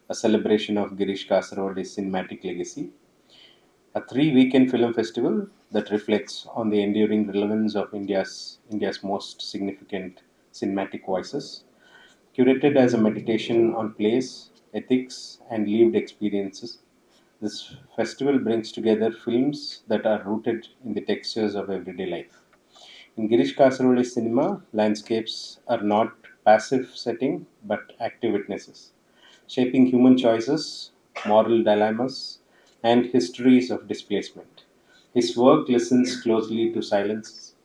a celebration of Girish Kasaravalli's cinematic legacy, a three-weekend film festival that reflects on the enduring relevance of India's most significant cinematic voices, curated as a meditation on place, ethics, and lived experiences. This festival brings together films that are rooted in the textures of everyday life. In Girish Kasaravalli's cinema, landscapes are not passive setting but active witnesses, shaping human choices, moral dilemmas, and histories of displacement. His work listens closely to silence,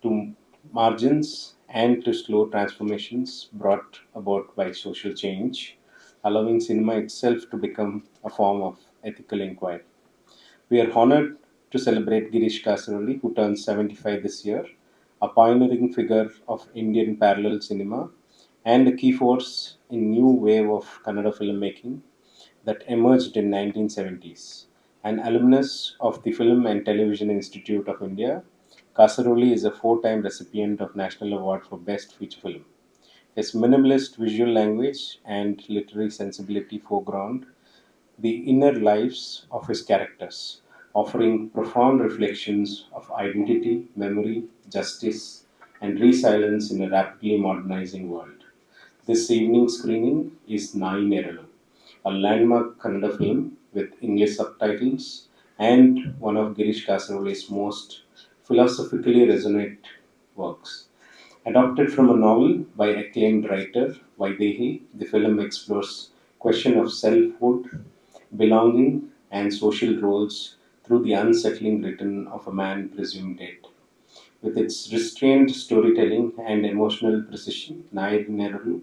to margins, and to slow transformations brought about by social change, allowing cinema itself to become a form of ethical inquiry. We are honored to celebrate Girish Kasaravalli, who turns 75 this year, a pioneering figure of Indian parallel cinema and a key force in new wave of Kannada filmmaking that emerged in 1970s. An alumnus of the Film and Television Institute of India, Kasaroli is a four-time recipient of National Award for Best Feature Film. His minimalist visual language and literary sensibility foreground the inner lives of his characters, offering profound reflections of identity, memory, justice, and resilience in a rapidly modernizing world. This evening's screening is Nayi Neralu, a landmark Kannada film with English subtitles and one of Girish Kasaravalli's most philosophically resonant works. Adapted from a novel by acclaimed writer Vaidehi, the film explores question of selfhood, belonging, and social roles through the unsettling return of a man presumed dead. With its restrained storytelling and emotional precision, Nair Neralu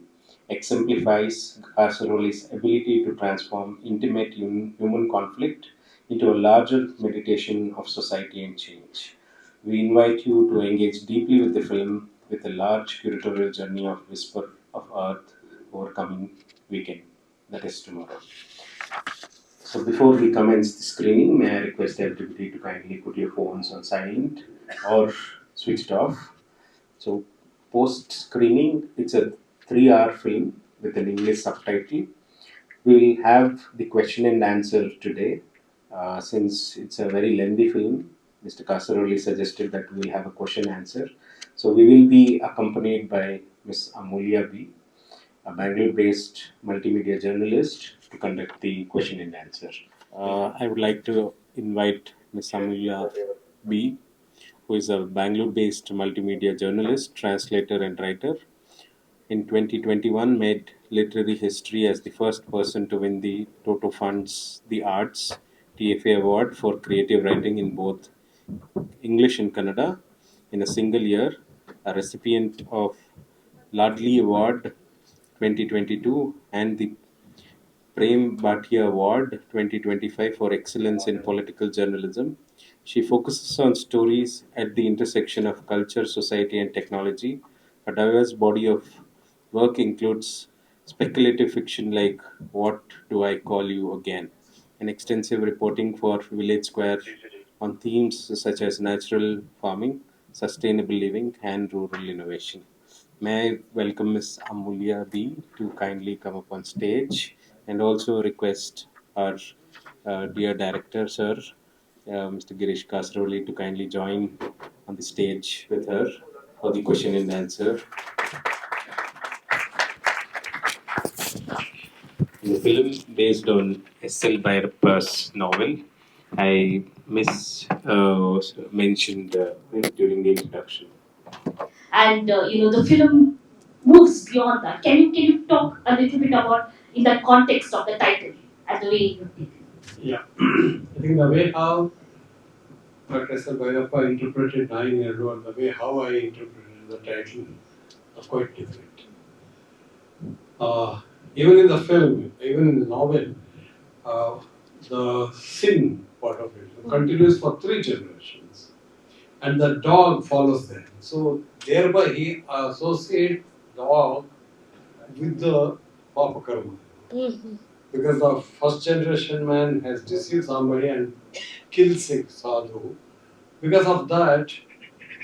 exemplifies Kasaroli's ability to transform intimate human conflict into a larger meditation of society and change. We invite you to engage deeply with the film with a large curatorial journey of Whisper of Earth over coming weekend, that is tomorrow. So before we commence the screening, may I request everybody to kindly put your phones on silent or switched off. So post screening, it's a 3 hour film with an English subtitle. We'll have the question and answer today. Since it's a very lengthy film, Mr. Kasaroli suggested that we'll have a question answer. So we will be accompanied by Ms. Amulya B, a Bangalore-based multimedia journalist, to conduct the question and answer. I would like to invite Ms. Amulya B, who is a Bangalore-based multimedia journalist, translator, and writer. In 2021, made literary history as the first person to win the Toto Funds The Arts TFA Award for creative writing in both English and Kannada in a single year, a recipient of Ladli Award 2022 and the Prem Bhatia Award 2025 for excellence in political journalism. She focuses on stories at the intersection of culture, society, and technology. A diverse body of work includes speculative fiction like What Do I Call You Again? And extensive reporting for Village Square on themes such as natural farming, sustainable living, and rural innovation. May I welcome Ms. Amulya B to kindly come up on stage and also request our dear director, sir, Mr. Girish Kasaravalli, to kindly join on the stage with her for the question and answer. The film based on S.L. Bhairappa's novel. I mentioned during the introduction. And the film moves beyond that. Can you talk a little bit about in the context of the title and the way you did it? Yeah, I think the way how Professor Bhairappa interpreted Nayi Neralu and the way how I interpreted the title are quite different. Even in the film, even in the novel, uh, the sin part of it continues for 3 generations, and the dog follows them. So thereby he associates dog with the Papa Karma. Because the first generation man has deceived somebody and killed six sadhu. Because of that,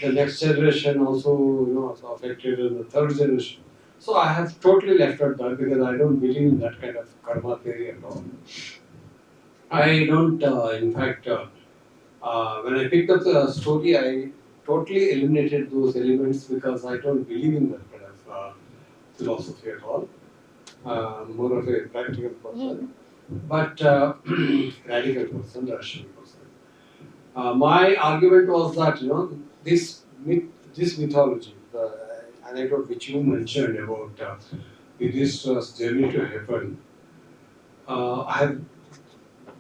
the next generation also is affected, and the third generation. So I have totally left out that because I don't believe in that kind of karma theory at all. I don't, in fact, when I picked up the story, I totally eliminated those elements because I don't believe in that kind of philosophy at all. More of a practical person, but radical person, rational person. My argument was that this this mythology, the anecdote which you mentioned about Yudhishthira's journey to heaven, I have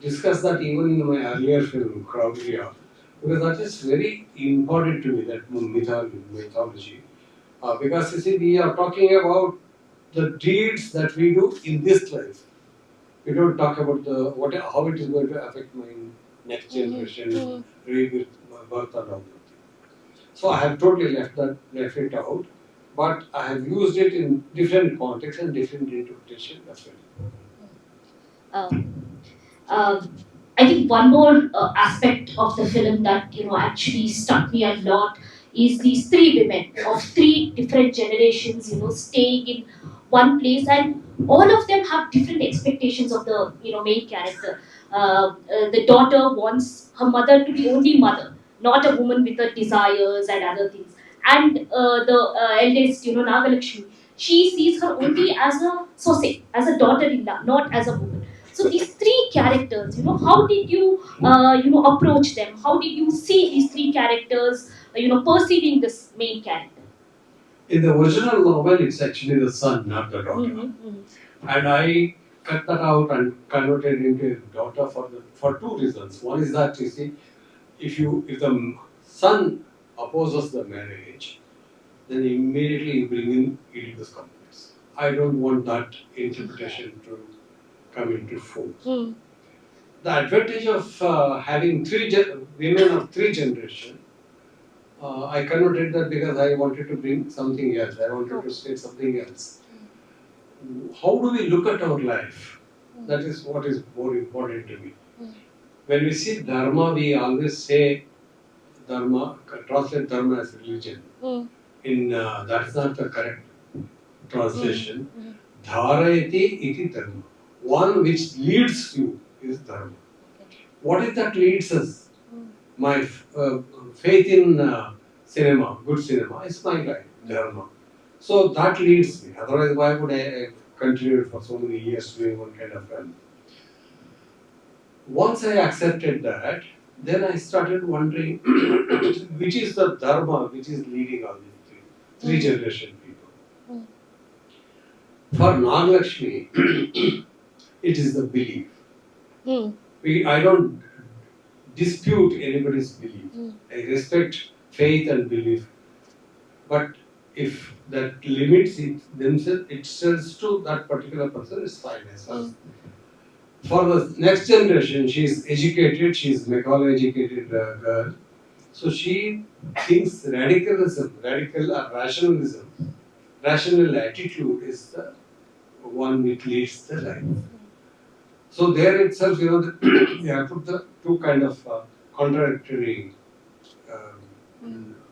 discussed that even in my earlier film, Crowdria, because that is very important to me, that mythology. Because you see, we are talking about the deeds that we do in this life. We don't talk about how it is going to affect my next generation, rebirth, birth, and all that. So I have totally left it out, but I have used it in different contexts and different interpretation as well. Um, I think one more aspect of the film that actually struck me a lot is these three women of three different generations, staying in one place, and all of them have different expectations of the main character. The daughter wants her mother to be only mother, not a woman with her desires and other things. And the eldest, Nagalakshmi, she sees her only as a sose, as a daughter-in-law, not as a woman. So these three characters, how did you, approach them? How did you see these three characters, perceiving this main character? In the original novel, it's actually the son, not the daughter. And I cut that out and converted it into a daughter for two reasons. One is that you see, if the son opposes the marriage, then immediately you bring in Oedipus complex. I don't want that interpretation to come into force. The advantage of having women of three generations, I converted that because I wanted to bring something else. I wanted to state something else. How do we look at our life? That is what is more important to me. When we see dharma, we always say dharma, translate dharma as religion. That's not the correct translation. Dharayati iti dharma. One which leads you is dharma. What is that leads us? My faith in cinema, good cinema, is my life, dharma. So that leads me. Otherwise, why would I continue for so many years doing one kind of film? Once I accepted that, then I started wondering which is the dharma which is leading all these three generation people. For Nagalakshmi, it is the belief. I don't dispute anybody's belief. I respect faith and belief. But if that limits itself to that particular person, it's fine. For the next generation, she is educated, she is Macaulay educated girl. So she thinks radical rationalism, rational attitude is the one which leads the life. So there itself, you have put the two kind of contradictory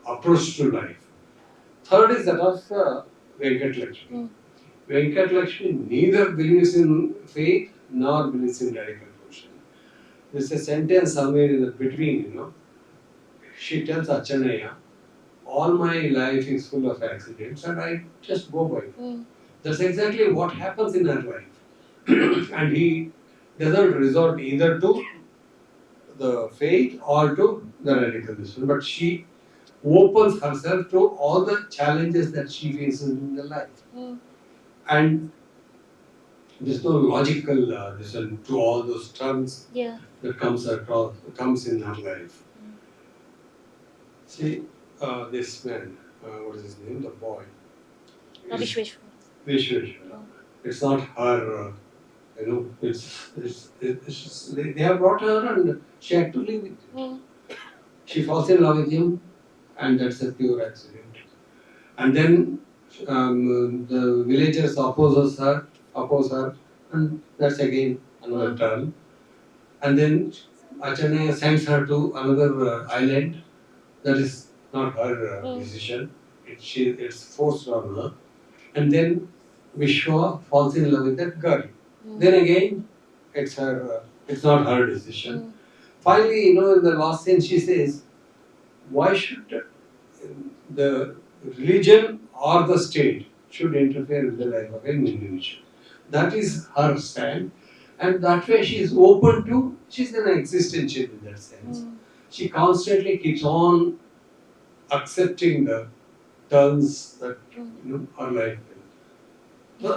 approach to life. Third is that of Venkat Lakshmi. Venkat Lakshmi neither believes in faith nor believes in radical devotion. There's a sentence somewhere in the between, She tells Achanaya, all my life is full of accidents and I just go by it. That's exactly what happens in her life. And he doesn't resort either to the faith or to the radical devotion, but she opens herself to all the challenges that she faces in the life. And there's no logical reason to all those terms that comes in her life. See, this man, what is his name? The boy. Vishweshwara. It's not her, they have brought her and she had to live with him. She falls in love with him and that's a pure accident. And then the villagers oppose her, and that's again another turn. And then Achanaya sends her to another island. That is not her decision. It's forced on her. and then Vishwa falls in love with that girl. Then again, it's not her decision. Finally, in the last scene, she says, "Why should the religion or the state should interfere with the life of an individual?" That is her stand, and that way she is open to. She's an existential in that sense. She constantly keeps on accepting the turns that her life will. So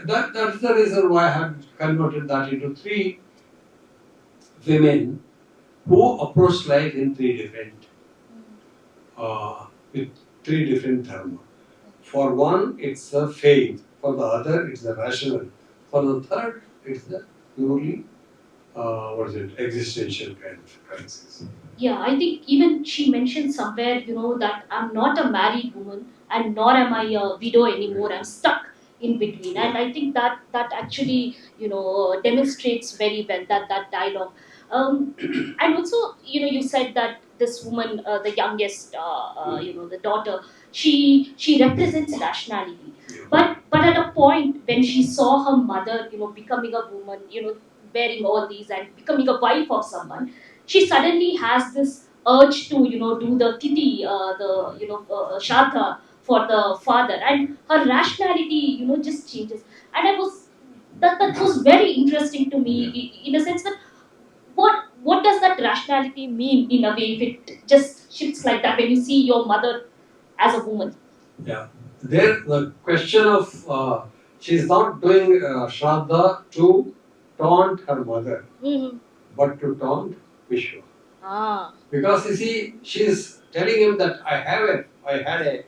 that's the reason why I have converted that into three women who approach life in with three different dharma. For one, it's the faith. For the other, it's the rational. For the third, it's the purely existential kind of crisis. Yeah, I think even she mentioned somewhere, that I'm not a married woman and nor am I a widow anymore. I'm stuck in between, and I think that actually, demonstrates very well that dialogue. And also, you said that this woman, the youngest, the daughter, she represents rationality. But at a point when she saw her mother, becoming a woman, bearing all these and becoming a wife of someone, she suddenly has this urge to do the titi, the shraddha for the father, and her rationality just changes. And I was that was very interesting to me, in a sense that what does that rationality mean in a way if it just shifts like that when you see your mother as a woman. Yeah. There, the question of she's not doing Shraddha to taunt her mother, but to taunt Vishwa. Because you see, she's telling him that I had a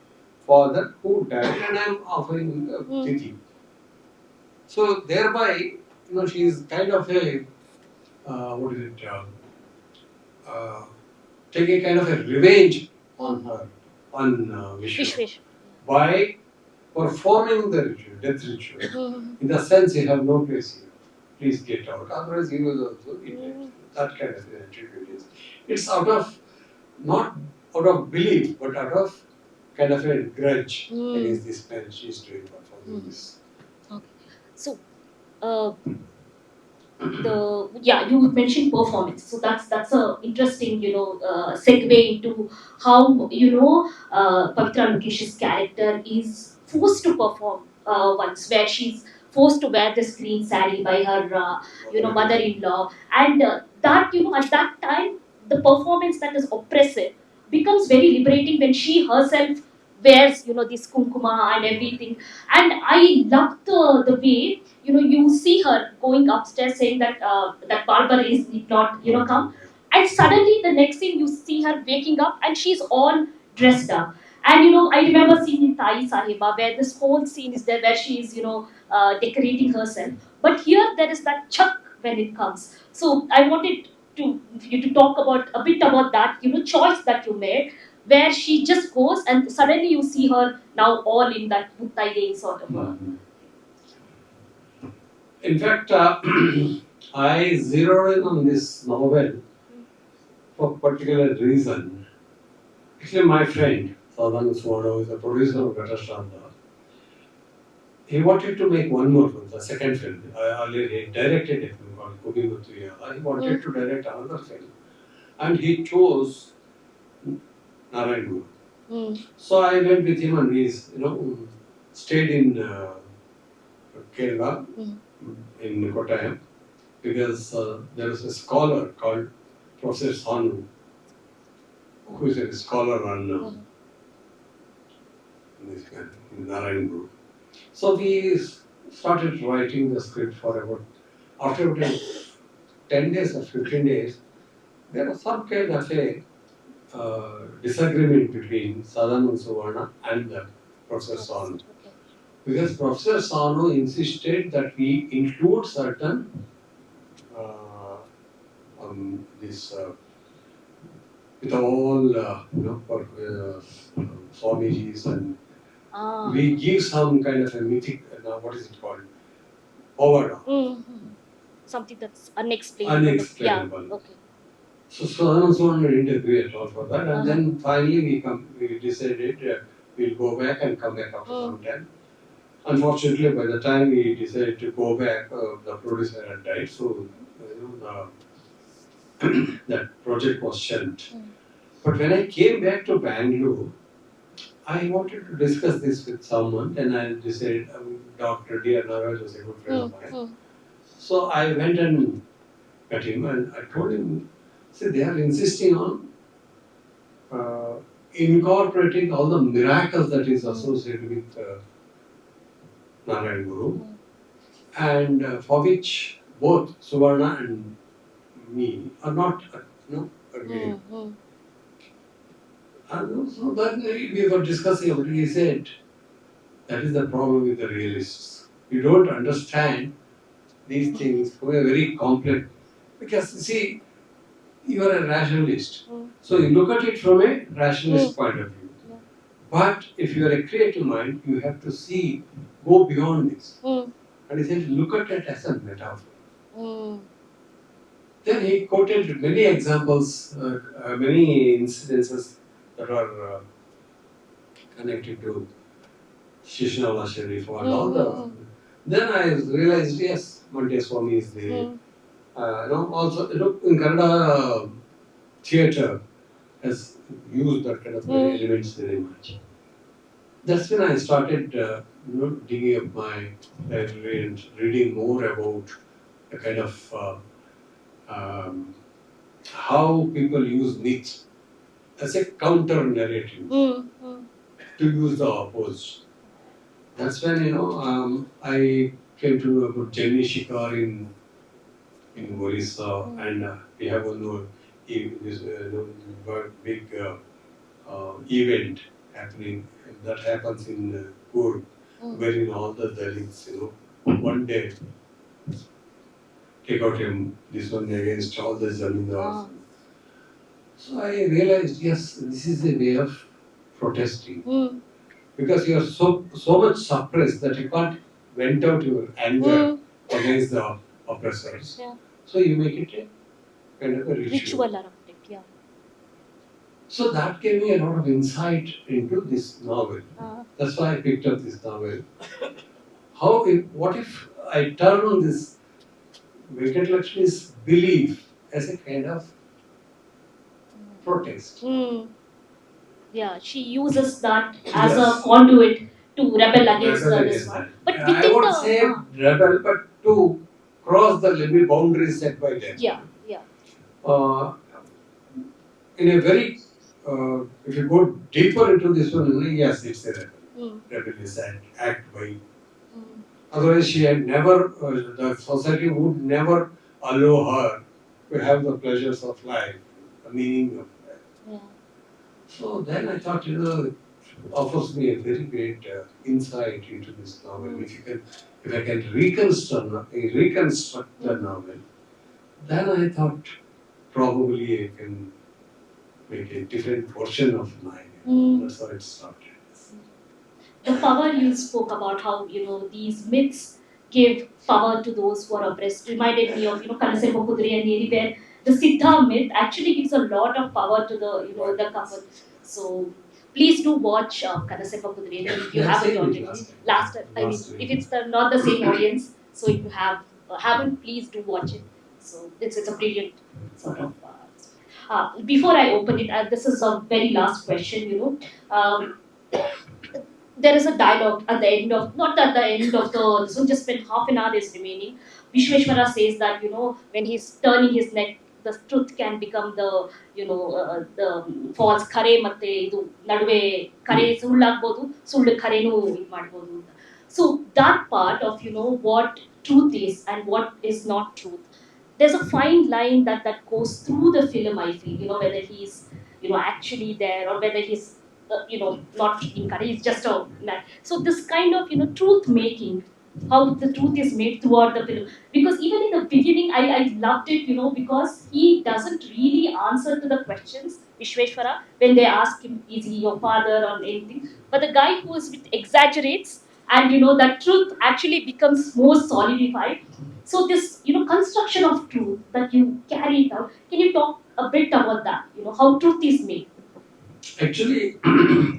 father who died and I'm offering Titi. So thereby, she's kind of a, what is it, taking kind of a revenge on her, on Vishwa. By performing the ritual, death ritual. In the sense, you have no place here. Please get out. Otherwise, he was also in that kind of an attitude. It's not out of belief, but out of kind of a grudge against this man she's doing performing this. Okay. So, you mentioned performance, so that's a interesting segue into how Pavitra Lukesh's character is forced to perform once, where she's forced to wear this green sari by her mother-in-law, and that at that time the performance that is oppressive becomes very liberating when she herself wears this kumkuma and everything. And I love the way you see her going upstairs saying that that barber is did not come, and suddenly the next thing you see her waking up and she's all dressed up. And I remember seeing in Thai Sahiba where this whole scene is there where she is decorating herself, but here there is that chuck when it comes. So I wanted you to talk about a bit about that choice that you made, where she just goes and suddenly you see her now all in that Muttaide sort of a. In fact, I zeroed in on this novel for a particular reason. Actually, my friend, Sadhan Swano, is a producer of Gatashanda. He wanted to make one more film, the second film. Earlier, he directed a film called Kubimuttuya. He wanted to direct another film. And he chose Narayan. So I went with him and we, stayed in Kerala, in Kottayam, because there was a scholar called Professor Sanu, who is a scholar on this kind in Narayan Guru. So we started writing the script for after about 10 days or 15 days, there was some kind of a disagreement between Sadanand Suvarna and Professor Sanu. Because Professor Sanu insisted that we include certain this with all Swamijis, and we give some kind of a mythic, what is it called? Povada. Something that's unexplainable. Unexplainable. Yeah. Okay. So Sadanand Suvarna didn't agree at all for that, and then finally we decided we'll go back and come back after some time. Unfortunately, by the time we decided to go back, the producer had died, so that project was shelved. But when I came back to Bangalore, I wanted to discuss this with someone, and I decided Dr. D. Nagaraj was a good friend of mine. So I went and met him, and I told him, see, they are insisting on incorporating all the miracles that is associated with Narayan Guru, and for which both Suvarna and me are not agreeing. And so then we were discussing about it. He said, that is the problem with the realists. You don't understand these things from a very complex, because you see, you are a rationalist. So you look at it from a rationalist point of view. But if you are a creative mind, you have to see, go beyond this. And he said, look at it as a metaphor. Then he quoted many examples, many incidences that are connected to Shishnala Sharif and all the. Then I realized, yes, Monte Swami is there. Also, in Kannada, theatre has used that kind of elements very much. That's when I started, digging up my library and reading more about the kind of how people use myths as a counter narrative to use the opposite. That's when I came to know about Jenny Shikar in Orissa, and we have one this big event happening that happens in Kurg, wherein all the Dalits, one day take out this one against all the Zamindars. So I realized, yes, this is a way of protesting. Because you are so much suppressed that you can't vent out your anger against the oppressors. So you make it a kind of a ritual around it, So that gave me a lot of insight into this novel. That's why I picked up this novel. What if I turn this Venkatalaksmi's belief as a kind of protest? Yeah, she uses that as a conduit to rebel against this one. But I would say rebel, but to cross the limit boundaries set by them. Yeah. In a very, if you go deeper into this one, yes, it's a rebellious act by. Otherwise, she had never, the society would never allow her to have the pleasures of life, the meaning of life. Yeah. So then I thought, it offers me a very great insight into this novel. If I can reconstruct the novel, then I thought probably I can make a different version of mine. That's how it started. The power you spoke about, how these myths give power to those who are oppressed, reminded me of Kanasepa Kudri and Neri, where the Siddha myth actually gives a lot of power to the couple. So please do watch Kanasepa Kudri if you haven't already. If it's not the same audience, so if you haven't, please do watch it. So it's a brilliant sort of. Before I open it, this is a very last question. There is a dialogue at the end of, not at the end of this one, just when half an hour is remaining. Vishweshwara says that when he's turning his neck, the truth can become the false ಖರೆ ಮತ್ತೆ ಇದು ನಡುವೆ ಖರೆ ಸುಳ್ಳಾಗ್ಬೋದು ಸುಳ್ಳು ಖರೆನೂ ಇದು ಮಾಡ್ಬೋದು ಅಂತ. So that part of what truth is and what is not truth, there's a fine line that goes through the film, I feel, whether he's actually there or whether he's not encouraged, he's just a man. So this kind of truth making, how the truth is made throughout the film, because even in the beginning I loved it, because he doesn't really answer to the questions, Vishweshwara, when they ask him, is he your father or anything, but the guy who is exaggerates, and that truth actually becomes more solidified. So this construction of truth that you carry it out, can you talk a bit about that, how truth is made? Actually,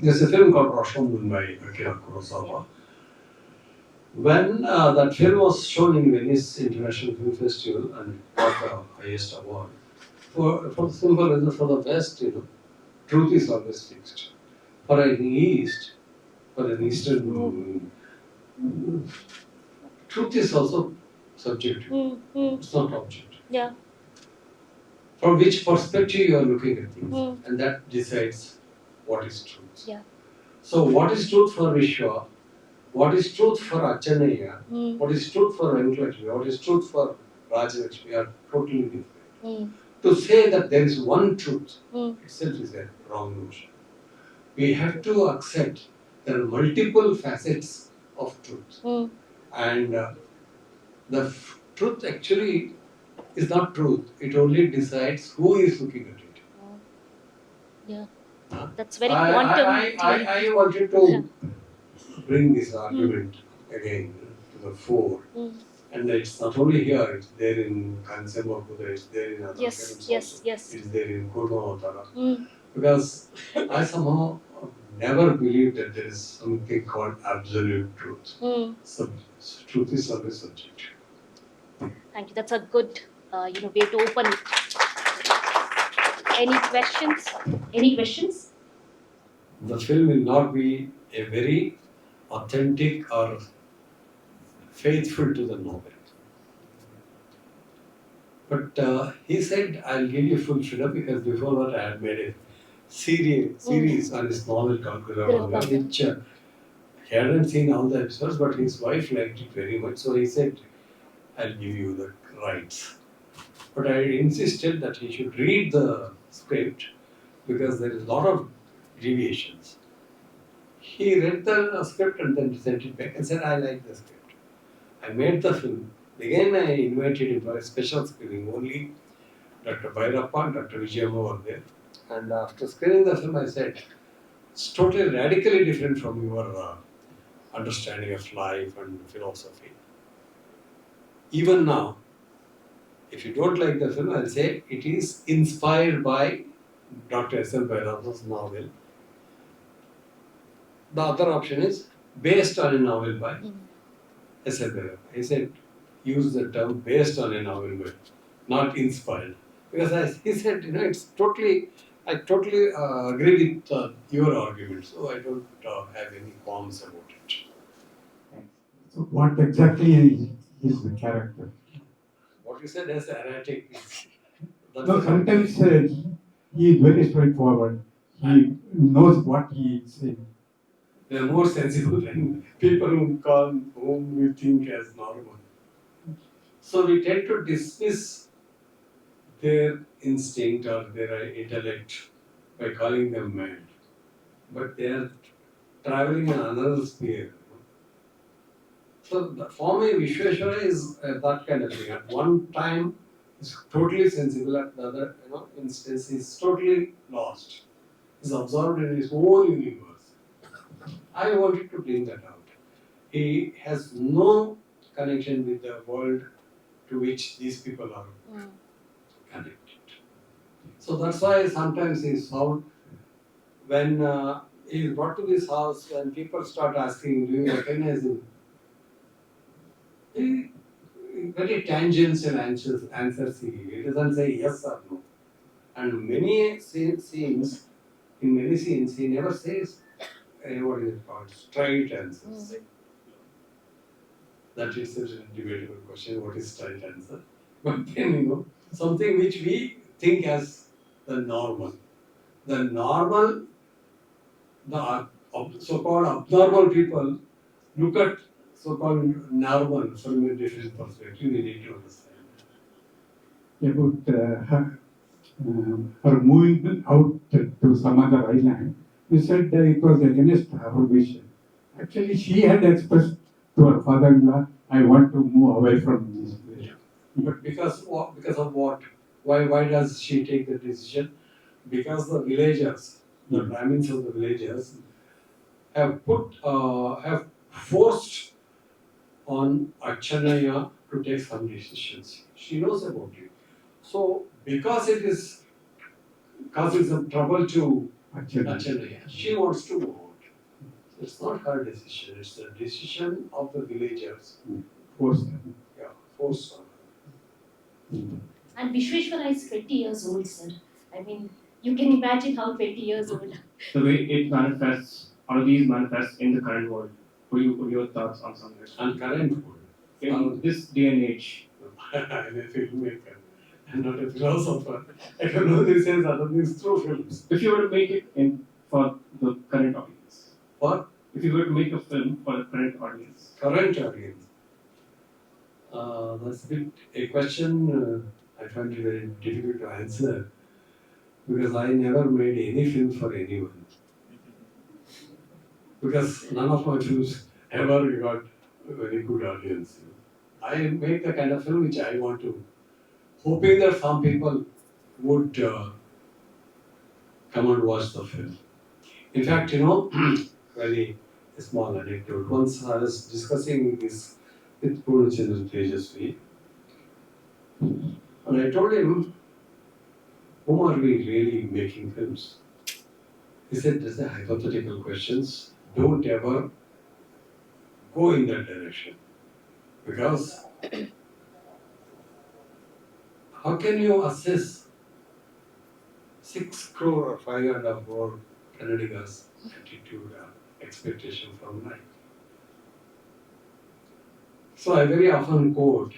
there's a film called Rashomon by Akira Kurosawa. When that film was shown in Venice International Film Festival and got the highest award, for the simple reason, for the West, truth is always fixed. For an East, for an Eastern, truth is also subjective. It's not objective. Yeah. From which perspective you are looking at things, and that decides what is truth. Yeah. So, what is truth for Vishwa? What is truth for Achanaya? What is truth for Venkalakshmi? What is truth for Rajalakshmi are totally different. To say that there is one truth itself is a wrong notion. We have to accept there are multiple facets of truth. And the truth actually is not truth. It only decides who is looking at it. Yeah. Huh? That's very quantum. I wanted to bring this argument again to the fore. And it's not only here, it's there in Kansemapura, it's there in other films also. It's there in Kurmavatara. Because I somehow never believed that there is something called absolute truth. Truth is always subjective. Thank you. That's a good way to open it. Any questions? Any questions? The film will not be a very authentic or faithful to the novel. But he said, I'll give you full freedom because before that I had made a series on his novel called Girish, which he hadn't seen all the episodes, but his wife liked it very much. So he said, I'll give you the rights. But I insisted that he should read the script because there is a lot of deviations. He read the script and then sent it back and said, I like the script. I made the film. Again, I invited him for a special screening. Only Dr. Bhairappa and Dr. Vijayamma were there. And after screening the film, I said, it's totally radically different from your understanding of life and philosophy. Even now, if you don't like the film, I'll say it is inspired by Dr. S. L. Bhairappa's novel. The other option is based on a novel by S. L. Bhairappa. He said, use the term based on a novel by, not inspired. Because he said, it's totally, I totally agree with your argument, so I don't have any qualms about it. So what exactly is the character? What you said as erratic is... No, sometimes he is very straightforward. He knows what he is saying. They are more sensible than people whom we think as normal. So we tend to dismiss their instinct or their intellect by calling them mad. But they are traveling in another sphere. So for me, Vishweshwara is that kind of thing. At one time, he's totally sensible. At the other instance, he's totally lost. He's absorbed in his own universe. I wanted to bring that out. He has no connection with the world to which these people are connected. So that's why sometimes he's found when he's brought to this house, when people start asking, do you recognize him? Very tangential answers he gives. He doesn't say yes or no. And many scenes, in many scenes, he never says, what is it called, straight answers. That is a debatable question, what is straight answer? But then, something which we think as the normal. The normal, the so-called abnormal people look at so-called normal from a different perspective. We need to understand. About her moving out to some other island, you said it was against her vision. Actually, she had expressed to her father-in-law, I want to move away from this place. But because of what? Why does she take the decision? Because the villagers, the Brahmins of the villagers, have forced on Achanaya to take some decisions. She knows about it. So because it is causing some trouble to Achanaya, she wants to move out. It's not her decision, it's the decision of the villagers. Force. Yeah, force on her. And Vishweshwara is 20 years old, sir. I mean, you can imagine how 20 years old. The way it manifests, how these manifest in the current world. What are your thoughts on something? And current world. In this day and age. I'm a filmmaker. I'm not a philosopher. I can only say other things through films. If you were to make it for the current audience. What? If you were to make a film for the current audience. Current audience. That's a question I find it very difficult to answer because I never made any film for anyone. Because none of my films ever got a very good audience. I make the kind of film which I want to, hoping that some people would come and watch the film. In fact, very small anecdote. Once I was discussing this with Purnachandra Tejasvi, and I told him, whom are we really making films? He said, these are hypothetical questions. Don't ever go in that direction. Because how can you assess 6 crore or 5.5 crore Kannadigas' attitude or expectation from life? So I very often quote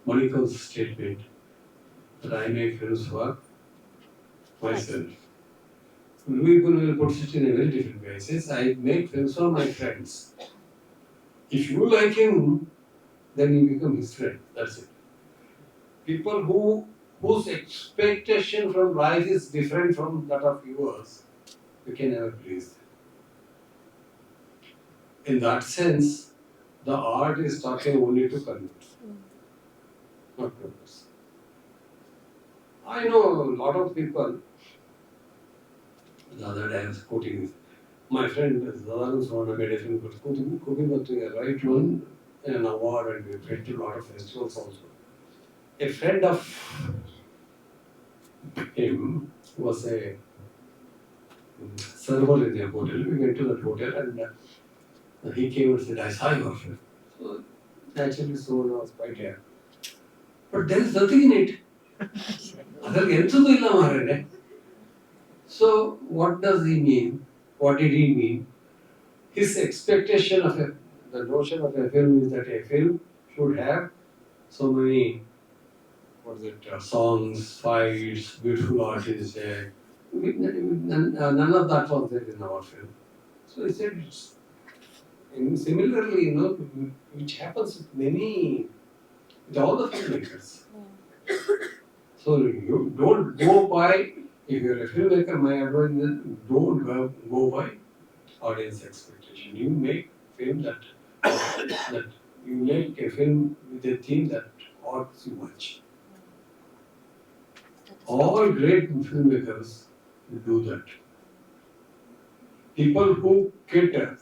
Manikal's statement that I make films for myself. Louis Buñuel puts it in a very different way. He says, I make films for my friends. If you like him, then you become his friend. That's it. People whose expectation from life is different from that of yours, you can never please them. In that sense, the art is talking only to convince, not convince. I know a lot of people. The other day I was quoting this. My friend Zadarun Swana made a film called Cooking with the right one an award and we went to a lot of festivals also. A friend of him was a server in a hotel. We went to that hotel and he came and said, I saw your film. So naturally so I was quite happy. But there is nothing in it. So what does he mean? What did he mean? His expectation of the notion of a film is that a film should have so many songs, fights, beautiful artists. None of that was there in our film. So he said, similarly, which happens with all the filmmakers. So you don't go by, if you're a filmmaker, my advice is don't go by audience expectation. You make film that you make a film with a theme that ought you much. All great filmmakers do that. People who cater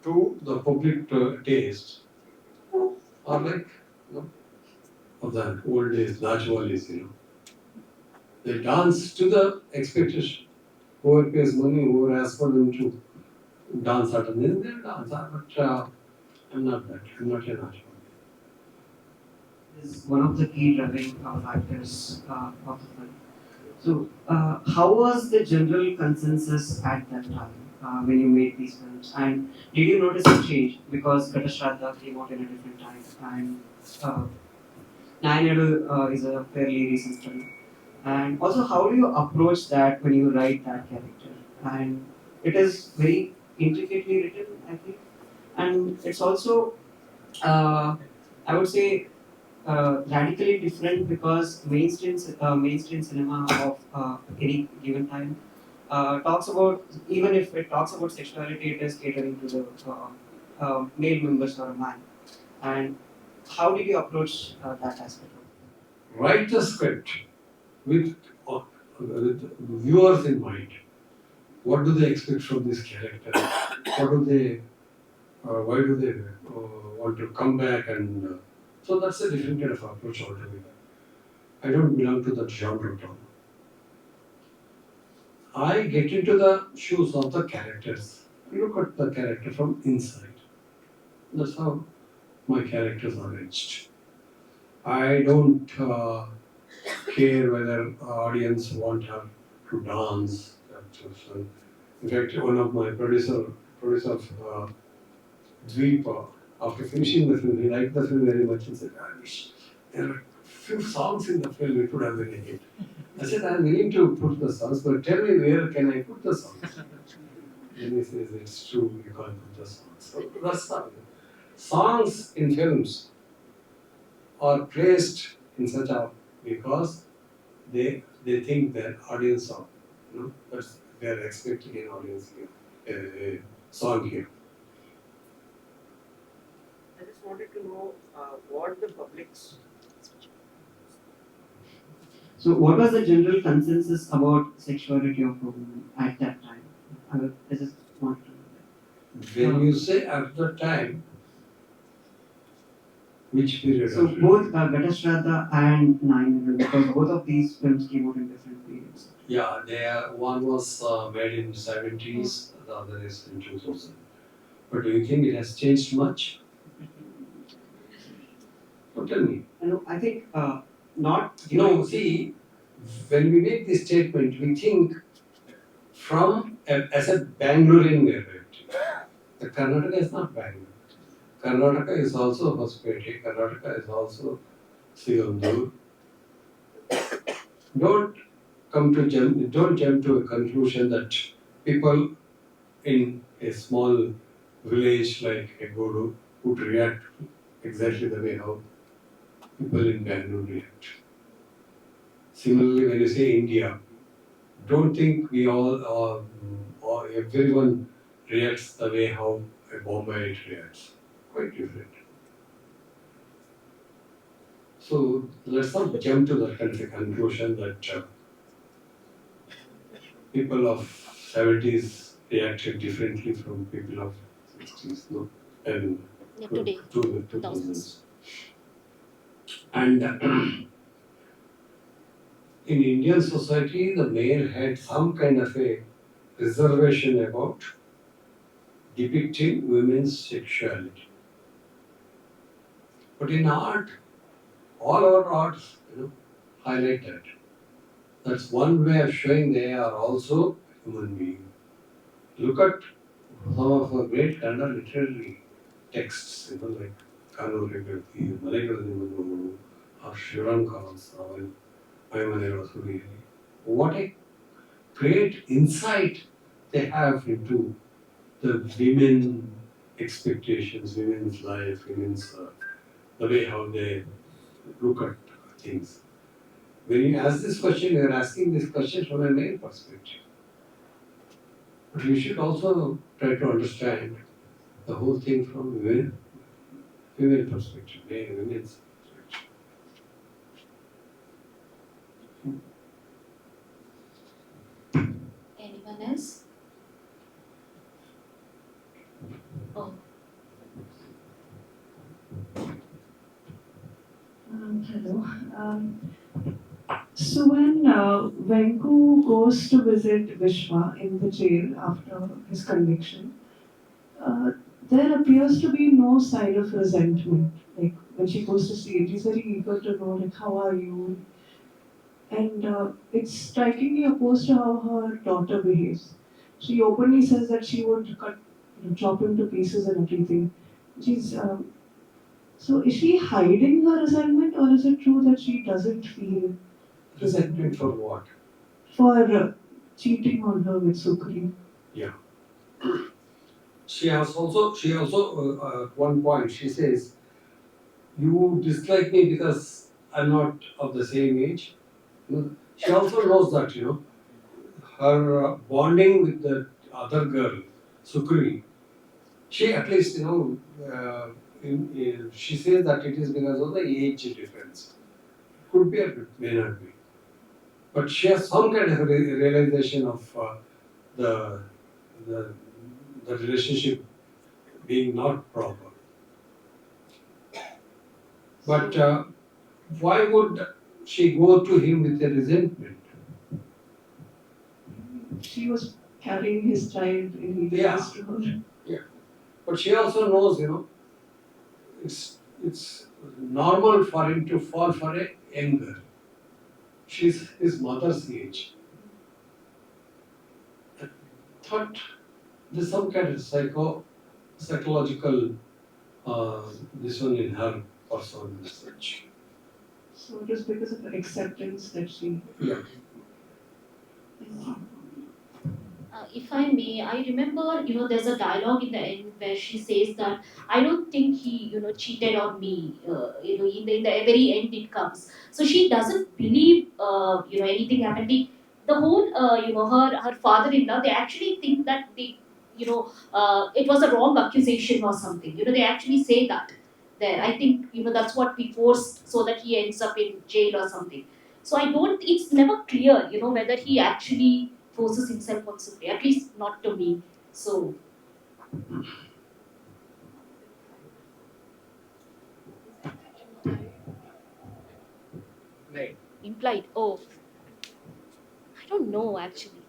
to the public taste are like of the old days, Rajwalis, They dance to the expectation. Whoever pays money, whoever asks for them to dance at an end, they'll dance. But I'm not that. I'm not a Rajwali. Is one of the key driving factors of the film. So, how was the general consensus at that time when you made these films? And did you notice a change because Gatashraddha came out in a different time and Nayi Neralu is a fairly recent film? And also, how do you approach that when you write that character? And it is very intricately written, I think. And it's also, I would say, radically different because mainstream cinema of any given time talks about, even if it talks about sexuality, it is catering to the male members or a man. And how did you approach that aspect? Write the script with viewers in mind. What do they expect from this character? What do they? Why do they want to come back? And so that's a different kind of approach altogether. I don't belong to that genre at all. I get into the shoes of the characters. look at the character from inside. That's how my characters are etched. I don't care whether audience want her to dance. In fact, one of my producer of Dweep, after finishing the film, he liked the film very much and said, I wish there are few songs in the film, it would have been a hit. I said, I'm willing to put the songs, but tell me where can I put the songs? Then he says, it's true, you can't put the songs. So that's not. Songs in films are placed in such a because they think that audience of, that's they are expecting an audience here, a song here. I just wanted to know what the public's. So, what was the general consensus about sexuality of a woman at that time? I just want to know that. When you say at the time, which period? So, both Gatashraddha and Nayi Neralu, because both of these films came out in different periods. Yeah, one was made in 70s, the other is in 2000. But do you think it has changed much? So tell me. No, I think not. No, see, when we make this statement, we think as a Bangalorean perspective. The Karnataka is not Bangalore. Karnataka is also Hospete. Karnataka is also Sigandur. Don't jump to a conclusion that people in a small village like Egodu would react exactly the way how people in Bangalore react. Similarly, when you say India, don't think we all or everyone reacts the way how a Bombay reacts. Quite different. So let's not jump to that kind of a conclusion that people of 70s reacted differently from people of 60s, no? And Today, to the 2000s. And in Indian society, the male had some kind of a reservation about depicting women's sexuality. But in art, all our arts, highlight that. That's one way of showing they are also human beings. Look at some of our great Kannada literary texts, like Kanurigati, Malayalam, or Shivaram Kavan's novel, Nayi Neralu. What a great insight they have into the women expectations, women's life, women's the way how they look at things. When you ask this question, you are asking this question from a male perspective. But you should also try to understand the whole thing from female perspective, women's perspective. anyone else? Oh, Hello. So when Venku goes to visit Vishwa in the jail after his conviction, there appears to be no sign of resentment. Like when she goes to see him, she's very eager to know, like, how are you? And it's strikingly opposed to how her daughter behaves. She openly says that she would chop him to pieces and everything. She's So is she hiding her resentment, or is it true that she doesn't feel Resentment for what? for cheating on her with Sukri? Yeah. She also at one point she says, "You dislike me because I'm not of the same age." She also knows that her bonding with the other girl, Sukri. She at least she says that it is because of the age difference. Could be or may not be. But she has some kind of a realization of the, the relationship being not proper. But why would she go to him with a resentment? She was carrying his child in wheelchairs to her. Yeah. But she also knows, it's normal for him to fall for a young girl. She's his mother's age. I thought there's some kind of psychological this one in her person as such. So it was because of the acceptance that she. Yeah. If I may, I remember, there's a dialogue in the end where she says that I don't think he, cheated on me. In the very end it comes. So she doesn't believe, anything happened. The whole, her father-in-law, they actually think that it was a wrong accusation or something. They actually say that there. I think, that's what we forced so that he ends up in jail or something. So it's never clear, whether he actually forces himself on something, at least not to me. So, Right. implied. Oh, I don't know actually.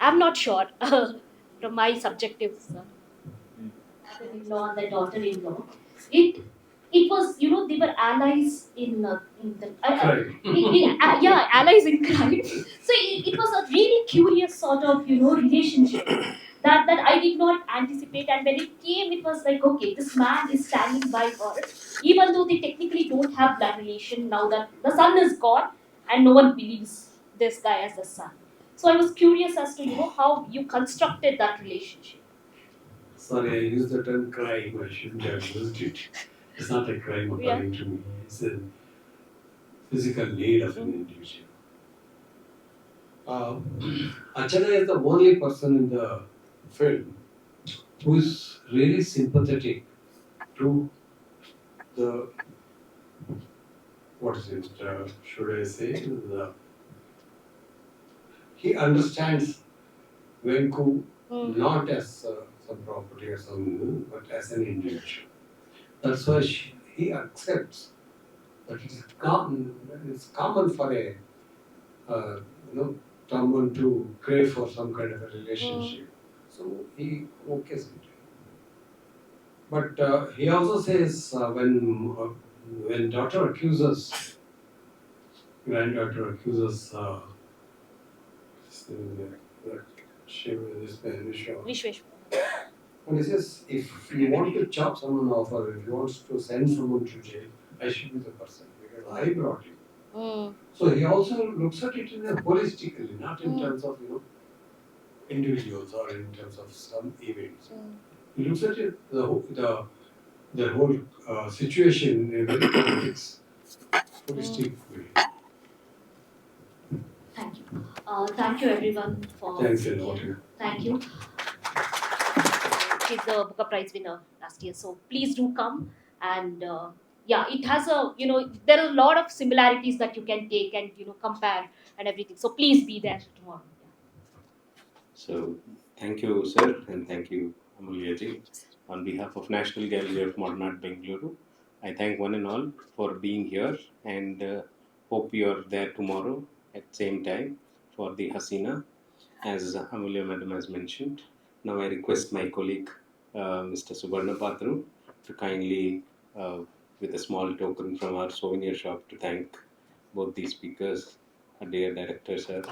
I'm not sure from my subjective mother-in-law and the daughter-in-law. It it was, they were allies in the Right. yeah, allies in crime. So it was a really curious sort of, relationship that I did not anticipate. And when it came, it was like, okay, this man is standing by her, even though they technically don't have blood relation. Now that the son is gone, and no one believes this guy as a son. So I was curious as to, how you constructed that relationship. Sorry, I used the term crime. I shouldn't have used it. It's not a crime according to me. It's a physical need of an individual. Achana is the only person in the film who is really sympathetic to the, what is it, should I say, he understands Venku not as some property or some, but as an individual. That's why he accepts that it's common for a someone to crave for some kind of a relationship. So he okays it. But he also says when daughter accuses, granddaughter accuses this man Vishwa. Vishwesh. And he says, if you want to chop someone off or if you want to send someone to jail, I should be the person because I brought you. So he also looks at it in a holistically, not in terms of individuals or in terms of some events. He looks at it the whole situation in a very complex, holistic way. Thank you. Thank you everyone for Thanks a being lot. here. Thank you. She's the Booker Prize winner last year, so please do come. And yeah, it has there are a lot of similarities that you can take and compare and everything. So please be there tomorrow. So thank you, sir, and thank you, Amulyaji. On behalf of National Gallery of Modern Art, Bengaluru, I thank one and all for being here and hope you're there tomorrow at same time for the Hasina, as Amulya Madam has mentioned. Now I request my colleague, Mr. Subarna Patru, to kindly, with a small token from our souvenir shop, to thank both these speakers, our dear director, sir.